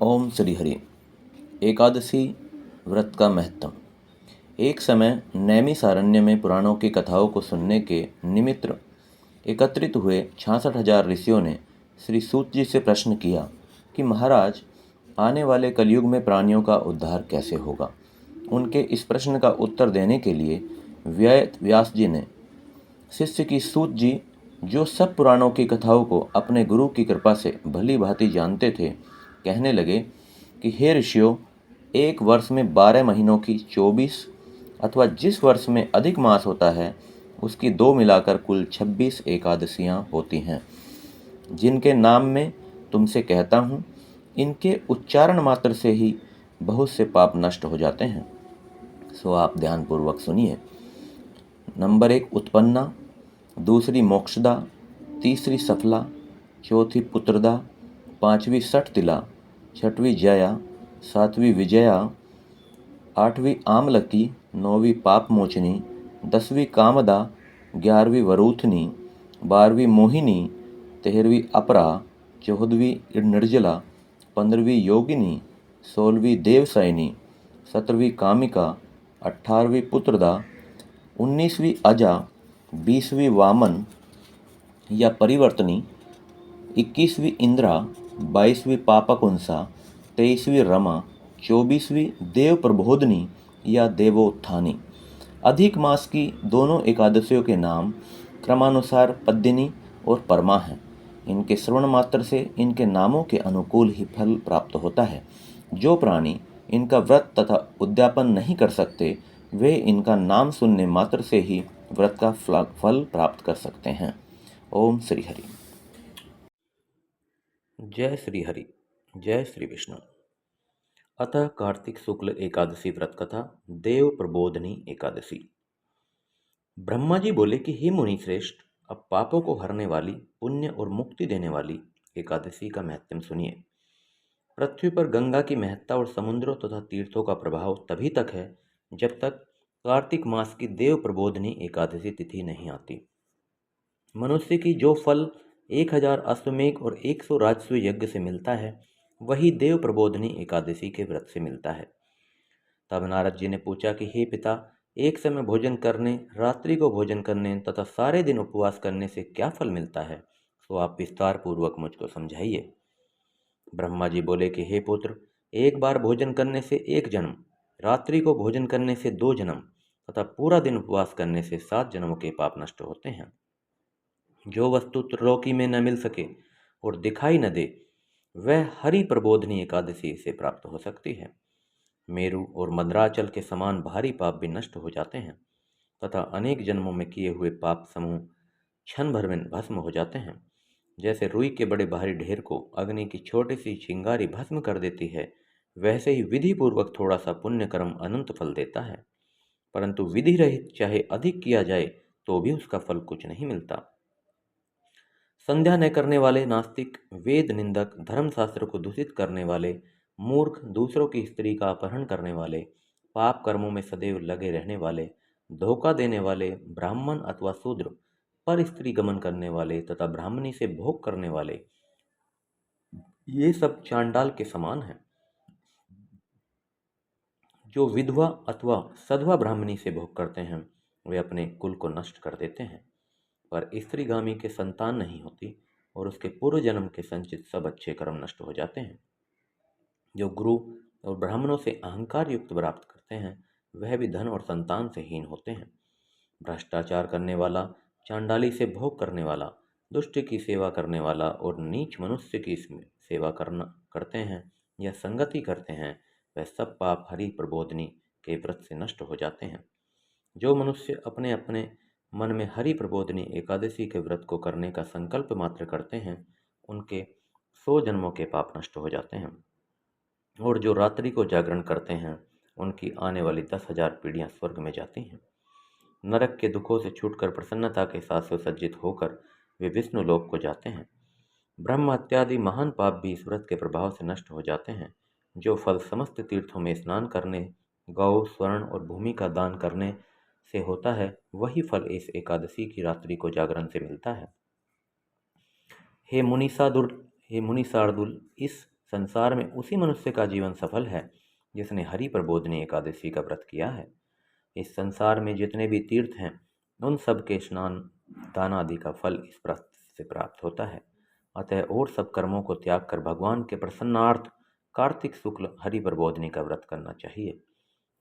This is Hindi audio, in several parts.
ओम श्री हरि। एकादशी व्रत का महत्व। एक समय नैमिषारण्य में पुराणों की कथाओं को सुनने के निमित्त एकत्रित हुए 66,000 ऋषियों ने श्री सूत जी से प्रश्न किया कि महाराज, आने वाले कलयुग में प्राणियों का उद्धार कैसे होगा। उनके इस प्रश्न का उत्तर देने के लिए व्यास जी ने शिष्य की सूत जी, जो सब पुराणों की कथाओं को अपने गुरु की कृपा से भली भांति जानते थे, कहने लगे कि हे ऋषियों, एक वर्ष में 12 महीनों की 24 अथवा जिस वर्ष में अधिक मास होता है उसकी दो मिलाकर कुल 26 एकादशियाँ होती हैं, जिनके नाम में तुमसे कहता हूँ। इनके उच्चारण मात्र से ही बहुत से पाप नष्ट हो जाते हैं। सो आप ध्यानपूर्वक सुनिए। नंबर 1 उत्पन्ना, दूसरी मोक्षदा, तीसरी सफला, चौथी पुत्रदा, पांचवी सठतिला, छठवीं जया, सातवीं विजया, आठवीं आमलकी, नौवीं पापमोचनी, 10वीं कामदा, 11वीं वरूथनी, 12वीं मोहिनी, 13वीं अपरा, 14वीं निर्जला, 15वीं योगिनी, 16वीं देवसैनी, 17वीं कामिका, 18वीं पुत्रदा, 19वीं अजा, 20वीं वामन या परिवर्तनी, 21वीं इंद्रा, 22वीं पापकुंसा, 23वीं रमा, 24वीं देव प्रबोधनी या देवोत्थानी। अधिक मास की दोनों एकादशियों के नाम क्रमानुसार पद्मिनी और परमा हैं। इनके श्रवण मात्र से इनके नामों के अनुकूल ही फल प्राप्त होता है। जो प्राणी इनका व्रत तथा उद्यापन नहीं कर सकते, वे इनका नाम सुनने मात्र से ही व्रत का फल प्राप्त कर सकते हैं। ओम श्री हरि। जय श्री हरि, जय श्री विष्णु। अतः कार्तिक शुक्ल एकादशी व्रत कथा देव प्रबोधनी एकादशी। ब्रह्मा जी बोले कि हे मुनि श्रेष्ठ, अब पापों को हरने वाली, पुण्य और मुक्ति देने वाली एकादशी का महत्व सुनिए। पृथ्वी पर गंगा की महत्ता और समुद्रों तथा तीर्थों का प्रभाव तभी तक है जब तक कार्तिक मास की देव प्रबोधनी एकादशी तिथि नहीं आती। मनुष्य की जो फल 1000 अश्वमेघ और 100 राजस्व यज्ञ से मिलता है, वही देव प्रबोधनी एकादशी के व्रत से मिलता है। तब नारद जी ने पूछा कि हे पिता, एक समय भोजन करने, रात्रि को भोजन करने तथा सारे दिन उपवास करने से क्या फल मिलता है, तो आप विस्तार पूर्वक मुझको समझाइए। ब्रह्मा जी बोले कि हे पुत्र, एक बार भोजन करने से 1 जन्म, रात्रि को भोजन करने से 2 जन्म तथा पूरा दिन उपवास करने से 7 जन्मों के पाप नष्ट होते हैं। जो वस्तु त्रिलोकी में न मिल सके और दिखाई न दे, वह हरि प्रबोधनी एकादशी से प्राप्त हो सकती है। मेरु और मद्राचल के समान भारी पाप भी नष्ट हो जाते हैं तथा अनेक जन्मों में किए हुए पाप समूह क्षण भर में भस्म हो जाते हैं। जैसे रुई के बड़े भारी ढेर को अग्नि की छोटी सी चिंगारी भस्म कर देती है, वैसे ही विधि पूर्वक थोड़ा सा पुण्य कर्म अनंत फल देता है, परंतु विधि रहित चाहे अधिक किया जाए तो भी उसका फल कुछ नहीं मिलता। संध्या न करने वाले नास्तिक, वेद निंदक, धर्मशास्त्र को दूषित करने वाले मूर्ख, दूसरों की स्त्री का अपहरण करने वाले, पाप कर्मों में सदैव लगे रहने वाले, धोखा देने वाले, ब्राह्मण अथवा शूद्र, पर स्त्री गमन करने वाले तथा ब्राह्मणी से भोग करने वाले, ये सब चांडाल के समान हैं। जो विधवा अथवा सधवा ब्राह्मणी से भोग करते हैं, वे अपने कुल को नष्ट कर देते हैं, पर स्त्रीगामी के संतान नहीं होती और उसके पूर्व जन्म के संचित सब अच्छे कर्म नष्ट हो जाते हैं। जो गुरु और ब्राह्मणों से अहंकार युक्त प्राप्त करते हैं, वह भी धन और संतान से हीन होते हैं। भ्रष्टाचार करने वाला, चांडाली से भोग करने वाला, दुष्ट की सेवा करने वाला और नीच मनुष्य की सेवा करते हैं या संगति करते हैं, वह सब पाप हरि प्रबोधनी के व्रत से नष्ट हो जाते हैं। जो मनुष्य अपने अपने मन में हरि प्रबोधनी एकादशी के व्रत को करने का संकल्प मात्र करते हैं, उनके 100 जन्मों के पाप नष्ट हो जाते हैं। और जो रात्रि को जागरण करते हैं, उनकी आने वाली 10,000 पीढ़ियां स्वर्ग में जाती हैं। नरक के दुखों से छूटकर प्रसन्नता के साथ सुसज्जित होकर वे विष्णु लोक को जाते हैं। ब्रह्म इत्यादि महान पाप भी इस व्रत के प्रभाव से नष्ट हो जाते हैं। जो फल समस्त तीर्थों में स्नान करने, गौ, स्वर्ण और भूमि का दान करने से होता है, वही फल इस एकादशी की रात्रि को जागरण से मिलता है। हे मुनि शार्दुल, इस संसार में उसी मनुष्य का जीवन सफल है जिसने हरि प्रबोधिनी एकादशी का व्रत किया है। इस संसार में जितने भी तीर्थ हैं उन सब के स्नान दान आदि का फल इस व्रत से प्राप्त होता है। अतः और सब कर्मों को त्याग कर भगवान के प्रसन्नार्थ कार्तिक शुक्ल हरि प्रबोधिनी का व्रत करना चाहिए।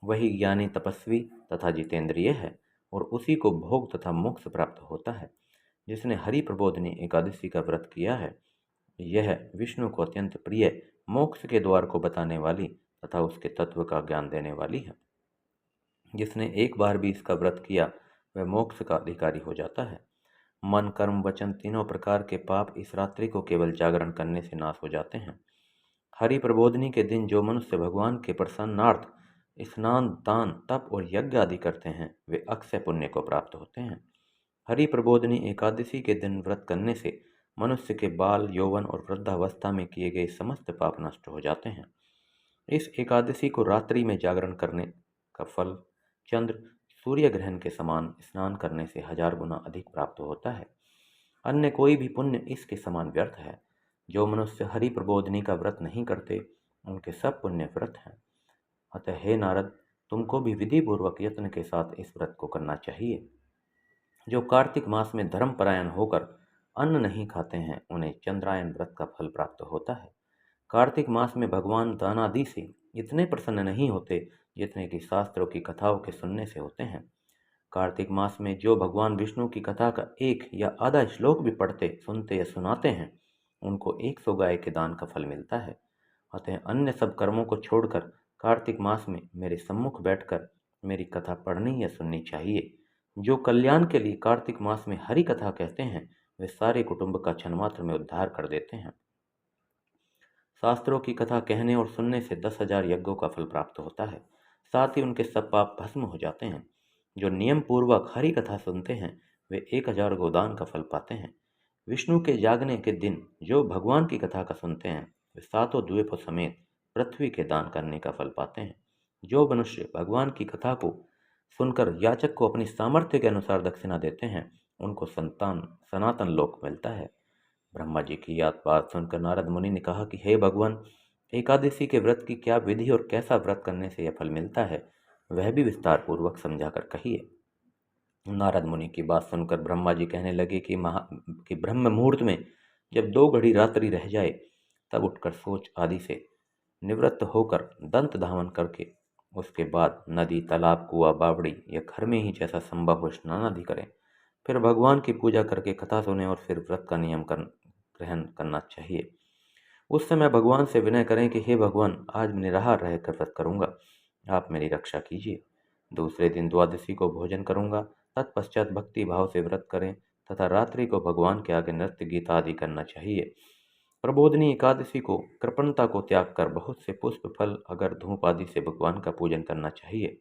वही ज्ञानी तपस्वी तथा जितेंद्रिय है और उसी को भोग तथा मोक्ष प्राप्त होता है। जिसने हरि प्रबोधिनी एकादशी का व्रत किया है यह विष्णु को अत्यंत प्रिय मोक्ष के द्वार को बताने वाली तथा उसके तत्व का ज्ञान देने वाली है। जिसने एक बार भी इसका व्रत किया वह मोक्ष का अधिकारी हो जाता है। मन कर्म वचन तीनों प्रकार के पाप इस रात्रि को केवल जागरण करने से नाश हो जाते हैं। हरि प्रबोधिनी के दिन जो मनुष्य भगवान के प्रसन्नार्थ स्नान दान तप और यज्ञ आदि करते हैं वे अक्षय पुण्य को प्राप्त होते हैं। हरि प्रबोधिनी एकादशी के दिन व्रत करने से मनुष्य के बाल यौवन और वृद्धावस्था में किए गए समस्त पाप नष्ट हो जाते हैं। इस एकादशी को रात्रि में जागरण करने का फल चंद्र सूर्य ग्रहण के समान स्नान करने से 1000 गुना अधिक प्राप्त होता है। अन्य कोई भी पुण्य इसके समान व्यर्थ है। जो मनुष्य हरि प्रबोधिनी का व्रत नहीं करते उनके सब पुण्य व्यर्थ हैं। अतः हे नारद, तुमको भी विधि पूर्वक यत्न के साथ इस व्रत को करना चाहिए। जो कार्तिक मास में धर्मपरायण होकर अन्न नहीं खाते हैं उन्हें चंद्रायन व्रत का फल प्राप्त होता है। कार्तिक मास में भगवान दानादि से इतने प्रसन्न नहीं होते जितने कि शास्त्रों की कथाओं के सुनने से होते हैं। कार्तिक मास में जो भगवान विष्णु की कथा का एक या आधा श्लोक भी पढ़ते सुनते या सुनाते हैं उनको 100 गाय के दान का फल मिलता है। अतः अन्य सब कर्मों को छोड़कर कार्तिक मास में मेरे सम्मुख बैठकर मेरी कथा पढ़नी या सुननी चाहिए। जो कल्याण के लिए कार्तिक मास में हरि कथा कहते हैं वे सारे कुटुंब का क्षणमात्र में उद्धार कर देते हैं। शास्त्रों की कथा कहने और सुनने से 10,000 यज्ञों का फल प्राप्त होता है, साथ ही उनके सब पाप भस्म हो जाते हैं। जो नियम पूर्वक हरि कथा सुनते हैं वे 1000 गोदान का फल पाते हैं। विष्णु के जागने के दिन जो भगवान की कथा का सुनते हैं वे 7 द्वीपों समेत पृथ्वी के दान करने का फल पाते हैं। जो मनुष्य भगवान की कथा को सुनकर याचक को अपनी सामर्थ्य के अनुसार दक्षिणा देते हैं उनको सनातन लोक मिलता है। ब्रह्मा जी की बात सुनकर नारद मुनि ने कहा कि हे भगवान, एकादशी के व्रत की क्या विधि और कैसा व्रत करने से यह फल मिलता है वह भी विस्तार पूर्वक समझाकर कहिए। नारद मुनि की बात सुनकर ब्रह्मा जी कहने लगे कि ब्रह्म मुहूर्त में जब 2 घड़ी रात्रि रह जाए तब उठकर सोच आदि से निवृत्त होकर दंत धावन करके उसके बाद नदी तालाब कुआं बावड़ी या घर में ही जैसा संभव हो स्नान आदि करें। फिर भगवान की पूजा करके कथा सुने और फिर व्रत का नियम ग्रहण करना चाहिए। उस समय भगवान से विनय करें कि हे भगवान, आज मैं निराहार रहकर व्रत करूंगा, आप मेरी रक्षा कीजिए। दूसरे दिन द्वादशी को भोजन करूंगा, तत्पश्चात भक्ति भाव से व्रत करें तथा रात्रि को भगवान के आगे नृत्य गीत आदि करना चाहिए। प्रबोधिनी एकादशी को कृपणता को त्याग कर बहुत से पुष्प फल अगर धूप आदि से भगवान का पूजन करना चाहिए।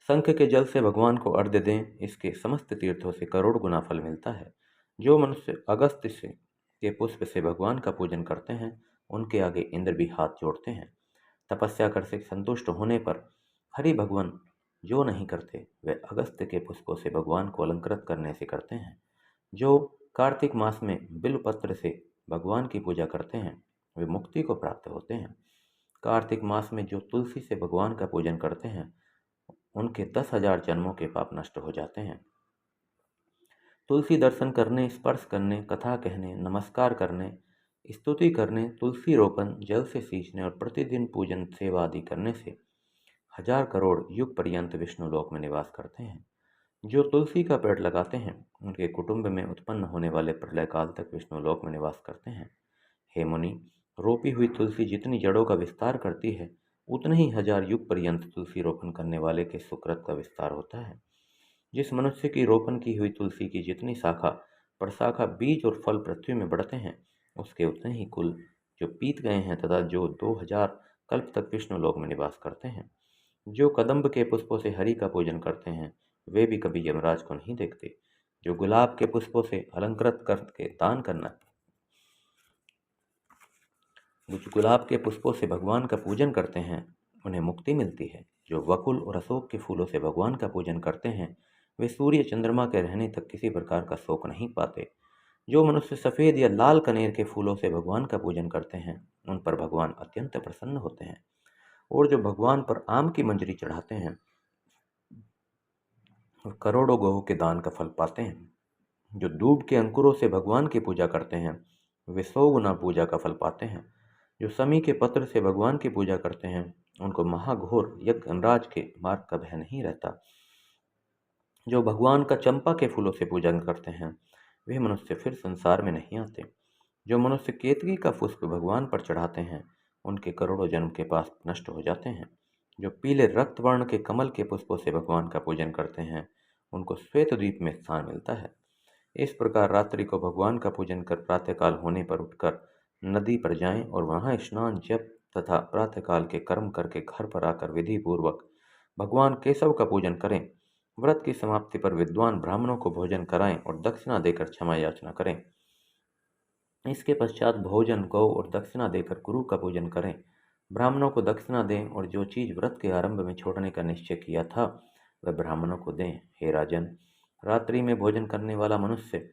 शंख के जल से भगवान को अर्घ्य दें, इसके समस्त तीर्थों से करोड़ गुना फल मिलता है। जो मनुष्य अगस्त्य से के पुष्प से भगवान का पूजन करते हैं उनके आगे इंद्र भी हाथ जोड़ते हैं। तपस्या कर से संतुष्ट होने पर हरि भगवान जो नहीं करते वे अगस्त्य के पुष्पों से भगवान को अलंकृत करने से करते हैं। जो कार्तिक मास में बिल्वपत्र से भगवान की पूजा करते हैं वे मुक्ति को प्राप्त होते हैं। कार्तिक मास में जो तुलसी से भगवान का पूजन करते हैं उनके 10,000 जन्मों के पाप नष्ट हो जाते हैं। तुलसी दर्शन करने, स्पर्श करने, कथा कहने, नमस्कार करने, स्तुति करने, तुलसी रोपण, जल से सींचने और प्रतिदिन पूजन सेवा आदि करने से 1000 करोड़ युग पर्यंत विष्णु लोक में निवास करते हैं। जो तुलसी का पेड़ लगाते हैं उनके कुटुंब में उत्पन्न होने वाले प्रलय काल तक विष्णु लोक में निवास करते हैं। हे मुनि, रोपी हुई तुलसी जितनी जड़ों का विस्तार करती है उतने ही 1000 युग पर्यंत तुलसी रोपण करने वाले के सुकृत का विस्तार होता है। जिस मनुष्य की रोपण की हुई तुलसी की जितनी शाखा प्रशाखा बीज और फल पृथ्वी में बढ़ते हैं उसके उतने ही कुल जो पीत गए हैं तथा जो 2000 कल्प तक विष्णु लोक में निवास करते हैं। जो कदम्ब के पुष्पों से हरि का पूजन करते हैं वे भी कभी यमराज को नहीं देखते। जो गुलाब के पुष्पों से अलंकृत करके दान करना जो गुलाब के पुष्पों से भगवान का पूजन करते हैं उन्हें मुक्ति मिलती है। जो वकुल और अशोक के फूलों से भगवान का पूजन करते हैं वे सूर्य चंद्रमा के रहने तक किसी प्रकार का शोक नहीं पाते। जो मनुष्य सफ़ेद या लाल कनेर के फूलों से भगवान का पूजन करते हैं उन पर भगवान अत्यंत प्रसन्न होते हैं। और जो भगवान पर आम की मंजरी चढ़ाते हैं और करोड़ों गौ के दान का फल पाते हैं। जो दूब के अंकुरों से भगवान की पूजा करते हैं वे 100 गुना पूजा का फल पाते हैं। जो समी के पत्र से भगवान की पूजा करते हैं उनको महाघोर यज्ञराज के मार्ग का भय नहीं रहता। जो भगवान का चंपा के फूलों से पूजन करते हैं वे मनुष्य फिर संसार में नहीं आते। जो मनुष्य केतकी का पुष्प भगवान पर चढ़ाते हैं उनके करोड़ों जन्म के पास नष्ट हो जाते हैं। जो पीले रक्त वर्ण के कमल के पुष्पों से भगवान का पूजन करते हैं उनको श्वेत द्वीप में स्थान मिलता है। इस प्रकार रात्रि को भगवान का पूजन कर प्रातःकाल होने पर उठकर नदी पर जाएं और वहां स्नान जप तथा प्रातःकाल के कर्म करके घर पर आकर विधि पूर्वक भगवान केशव का पूजन करें। व्रत की समाप्ति पर विद्वान ब्राह्मणों को भोजन कराएं और दक्षिणा देकर क्षमा याचना करें। इसके पश्चात भोजन गौ और दक्षिणा देकर गुरु का पूजन करें। ब्राह्मणों को दक्षिणा दें और जो चीज़ व्रत के आरंभ में छोड़ने का निश्चय किया था वह ब्राह्मणों को दें। हे राजन, रात्रि में भोजन करने वाला मनुष्य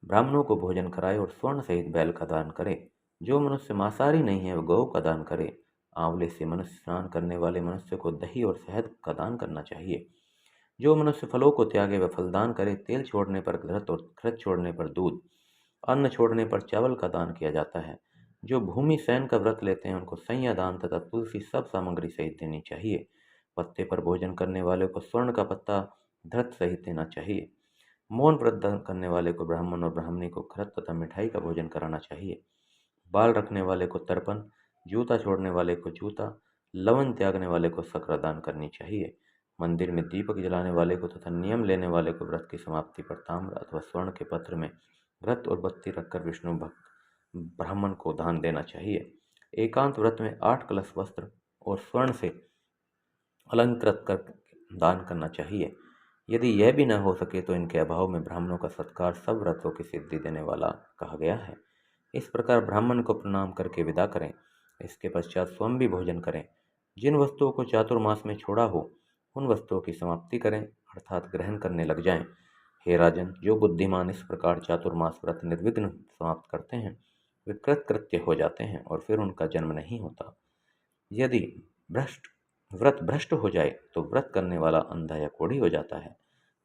ब्राह्मणों को भोजन कराए और स्वर्ण सहित बैल का दान करे। जो मनुष्य मांसाहारी नहीं है वह गौ का दान करे। आंवले से मनुष्य स्नान करने वाले मनुष्य को दही और शहद का दान करना चाहिए। जो मनुष्य फलों को त्यागे वह फलदान करे। तेल छोड़ने पर घृत और घृत छोड़ने पर दूध, अन्न छोड़ने पर चावल का दान किया जाता है। जो भूमि सैन का व्रत लेते हैं उनको संज्ञा दान तथा तुलसी सब सामग्री सहित देनी चाहिए। पत्ते पर भोजन करने वाले को स्वर्ण का पत्ता धृत सहित देना चाहिए। मौन व्रत करने वाले को ब्राह्मण और ब्राह्मणी को घृत तथा मिठाई का भोजन कराना चाहिए। बाल रखने वाले को तर्पण, जूता छोड़ने वाले को जूता, लवन त्यागने वाले को शक्र दान करनी चाहिए। मंदिर में दीपक जलाने वाले को तथा नियम लेने वाले को व्रत की समाप्ति पर ताम्र अथवा स्वर्ण के पत्र में व्रत और बत्ती रखकर विष्णु भक्त ब्राह्मण को दान देना चाहिए। एकांत व्रत में 8 कलश वस्त्र और स्वर्ण से अलंकृत कर दान करना चाहिए। यदि यह भी न हो सके तो इनके अभाव में ब्राह्मणों का सत्कार सब व्रतों की सिद्धि देने वाला कहा गया है। इस प्रकार ब्राह्मण को प्रणाम करके विदा करें। इसके पश्चात स्वयं भी भोजन करें। जिन वस्तुओं को चातुर्मास में छोड़ा हो उन वस्तुओं की समाप्ति करें अर्थात ग्रहण करने लग जाएं। हे राजन, जो बुद्धिमान इस प्रकार चातुर्मास व्रत निर्विघ्न समाप्त करते हैं वे कृतकृत्य हो जाते हैं और फिर उनका जन्म नहीं होता। यदि व्रत भ्रष्ट हो जाए तो व्रत करने वाला अंधा या कोढ़ी हो जाता है।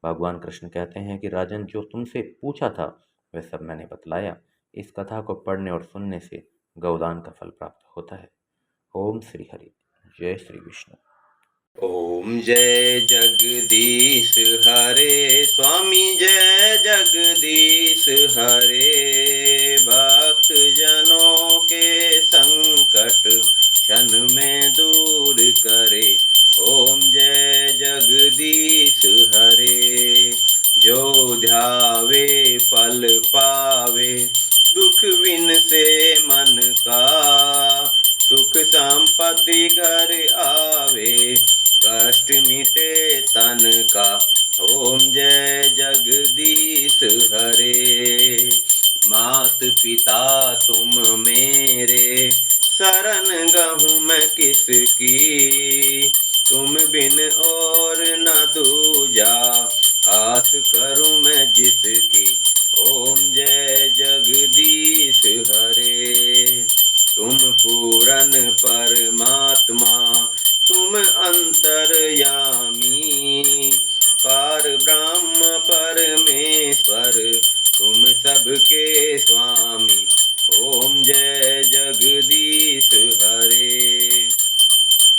भगवान कृष्ण कहते हैं कि राजन, जो तुमसे पूछा था वह सब मैंने बतलाया। इस कथा को पढ़ने और सुनने से गौदान का फल प्राप्त होता है। ओम श्री हरि। जय श्री विष्णु। ओम जय जगदीश हरे स्वामी, जय जगदीश हरे। भक्त जनों के संकट क्षण में दूर करे। ओम जय जगदीश हरे। जो ध्यावे फल पावे, दुख विन से मन का। सुख संपत्ति घर आवे, कष्ट मिटे तन का। ओम जय जगदीश हरे। मात पिता तुम मेरे, शरण गहूँ मैं किसकी। तुम बिन और न दूजा, आस करूँ मैं जिसकी। ओम जय जगदीश हरे। तुम पूरन परमात्मा, तुम अंतर्यामी। पार ब्रह्म परमेश्वर, तुम सबके स्वामी। ओम जय जगदीश हरे।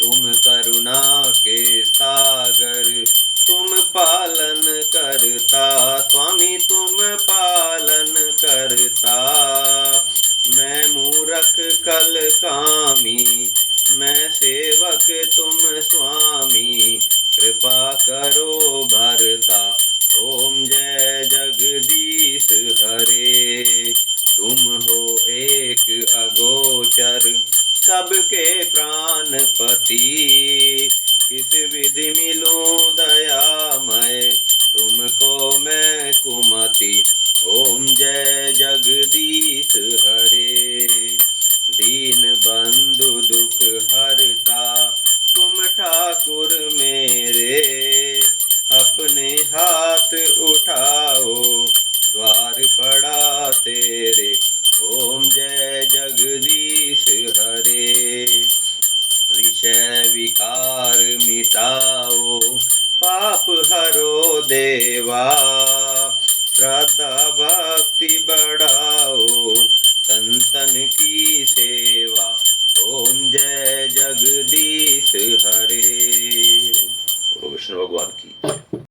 तुम करुणा के सागर, तुम पालन करता। स्वामी तुम पालन करता। मैं मूरख कल कामी, मैं सेवक तुम स्वामी। कृपा करो भरता। ओम जय जगदीश हरे। तुम हो एक अगोचर, सबके प्राणपति। किस विधि मिलूं दयामय, तुमको मैं कुमति। ओम जय जगदीश हरे। दीन बंधु दुख हरता, तुम ठाकुर मेरे। अपने हाथ उठाओ, द्वार पड़ा देवा। श्रद्धा भक्ति बढ़ाओ संतन की सेवा। ओम जय जगदीश हरे। बोलो विष्णु भगवान की।